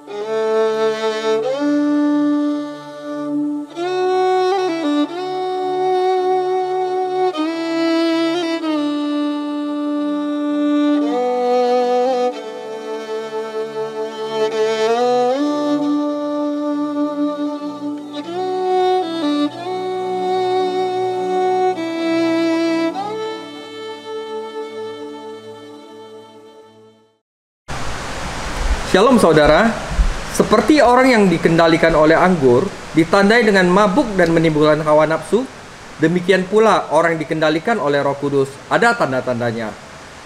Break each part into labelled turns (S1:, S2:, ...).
S1: Shalom saudara, seperti orang yang dikendalikan oleh anggur, ditandai dengan mabuk dan menimbulkan hawa nafsu, demikian pula orang yang dikendalikan oleh Roh Kudus, ada tanda-tandanya.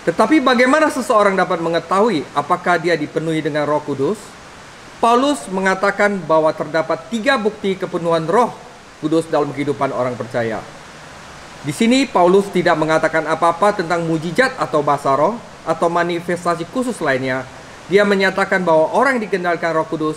S1: Tetapi bagaimana seseorang dapat mengetahui apakah dia dipenuhi dengan Roh Kudus? Paulus mengatakan bahwa terdapat 3 bukti kepenuhan Roh Kudus dalam kehidupan orang percaya. Di sini Paulus tidak mengatakan apa-apa tentang mujizat atau bahasa roh atau manifestasi khusus lainnya. Dia menyatakan bahwa orang yang dikendalikan Roh Kudus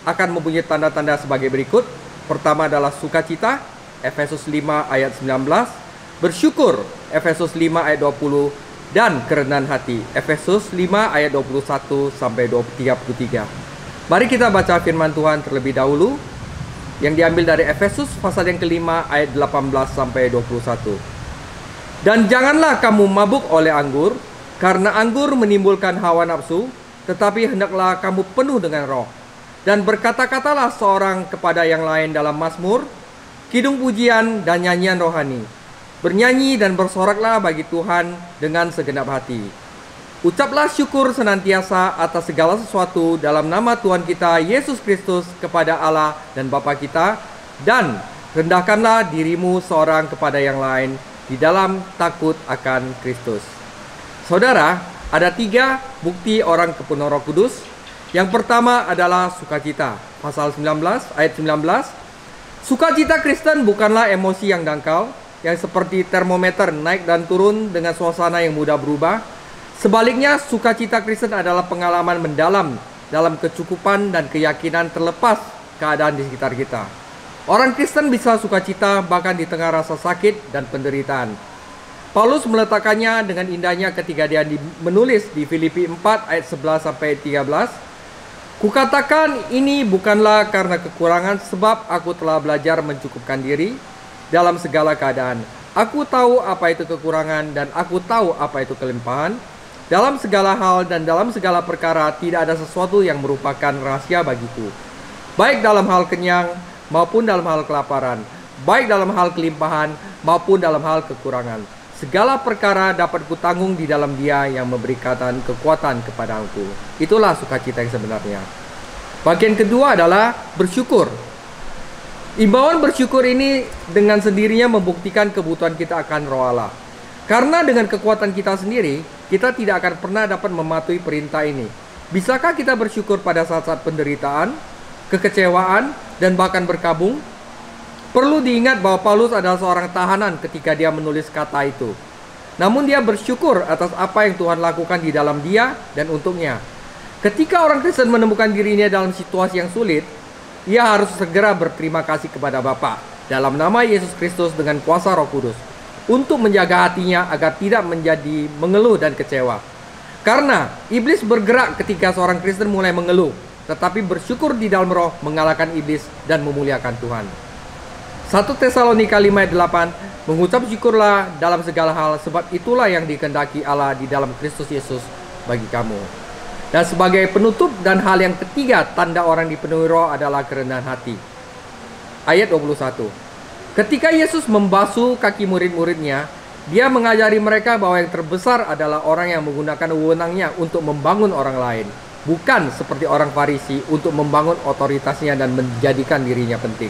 S1: akan mempunyai tanda-tanda sebagai berikut. Pertama adalah sukacita, Efesus 5 ayat 19, bersyukur, Efesus 5 ayat 20, dan kerendahan hati, Efesus 5 ayat 21 sampai 33. Mari kita baca firman Tuhan terlebih dahulu yang diambil dari Efesus pasal yang kelima ayat 18 sampai 21. Dan janganlah kamu mabuk oleh anggur, karena anggur menimbulkan hawa nafsu, tetapi hendaklah kamu penuh dengan roh. Dan berkata-katalah seorang kepada yang lain dalam mazmur, kidung pujian dan nyanyian rohani. Bernyanyi dan bersoraklah bagi Tuhan dengan segenap hati. Ucaplah syukur senantiasa atas segala sesuatu dalam nama Tuhan kita Yesus Kristus kepada Allah dan Bapa kita. Dan rendahkanlah dirimu seorang kepada yang lain di dalam takut akan Kristus. Saudara, ada 3 bukti orang kepenuhan Roh Kudus. Yang pertama adalah sukacita. Pasal 19 ayat 19. Sukacita Kristen bukanlah emosi yang dangkal, yang seperti termometer naik dan turun dengan suasana yang mudah berubah. Sebaliknya, sukacita Kristen adalah pengalaman mendalam dalam kecukupan dan keyakinan terlepas keadaan di sekitar kita. Orang Kristen bisa sukacita bahkan di tengah rasa sakit dan penderitaan. Paulus meletakkannya dengan indahnya ketika dia menulis di Filipi 4 ayat 11 sampai 13. Kukatakan ini bukanlah karena kekurangan, sebab aku telah belajar mencukupkan diri dalam segala keadaan. Aku tahu apa itu kekurangan dan aku tahu apa itu kelimpahan. Dalam segala hal dan dalam segala perkara tidak ada sesuatu yang merupakan rahasia bagiku, baik dalam hal kenyang maupun dalam hal kelaparan, baik dalam hal kelimpahan maupun dalam hal kekurangan. Segala perkara dapat kutanggung di dalam Dia yang memberikan kekuatan kepadaku. Itulah sukacita yang sebenarnya. Bagian kedua adalah bersyukur. Imbauan bersyukur ini dengan sendirinya membuktikan kebutuhan kita akan Roh Allah. Karena dengan kekuatan kita sendiri, kita tidak akan pernah dapat mematuhi perintah ini. Bisakah kita bersyukur pada saat-saat penderitaan, kekecewaan, dan bahkan berkabung? Perlu diingat bahwa Paulus adalah seorang tahanan ketika dia menulis kata itu. Namun dia bersyukur atas apa yang Tuhan lakukan di dalam dia dan untuknya. Ketika orang Kristen menemukan dirinya dalam situasi yang sulit, ia harus segera berterima kasih kepada Bapa dalam nama Yesus Kristus dengan kuasa Roh Kudus untuk menjaga hatinya agar tidak menjadi mengeluh dan kecewa. Karena iblis bergerak ketika seorang Kristen mulai mengeluh, tetapi bersyukur di dalam roh mengalahkan iblis dan memuliakan Tuhan. 1 Tesalonika 5 ayat 8, mengucap syukurlah dalam segala hal, sebab itulah yang dikehendaki Allah di dalam Kristus Yesus bagi kamu. Dan sebagai penutup dan hal yang ketiga, tanda orang dipenuhi roh adalah kerendahan hati. Ayat 21. Ketika Yesus membasuh kaki murid-muridnya, dia mengajari mereka bahwa yang terbesar adalah orang yang menggunakan wewenangnya untuk membangun orang lain, bukan seperti orang Farisi untuk membangun otoritasnya dan menjadikan dirinya penting.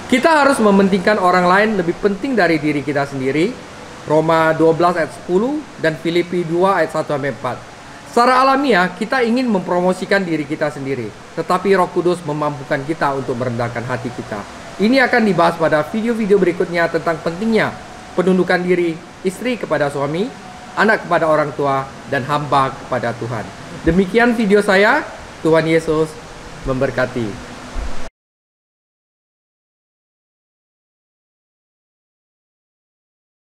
S1: Kita harus mementingkan orang lain lebih penting dari diri kita sendiri. Roma 12 ayat 10 dan Filipi 2 ayat 1-4. Secara alamiah kita ingin mempromosikan diri kita sendiri, tetapi Roh Kudus memampukan kita untuk merendahkan hati kita. Ini akan dibahas pada video-video berikutnya tentang pentingnya penundukan diri istri kepada suami, anak kepada orang tua, dan hamba kepada Tuhan. Demikian video saya. Tuhan Yesus memberkati.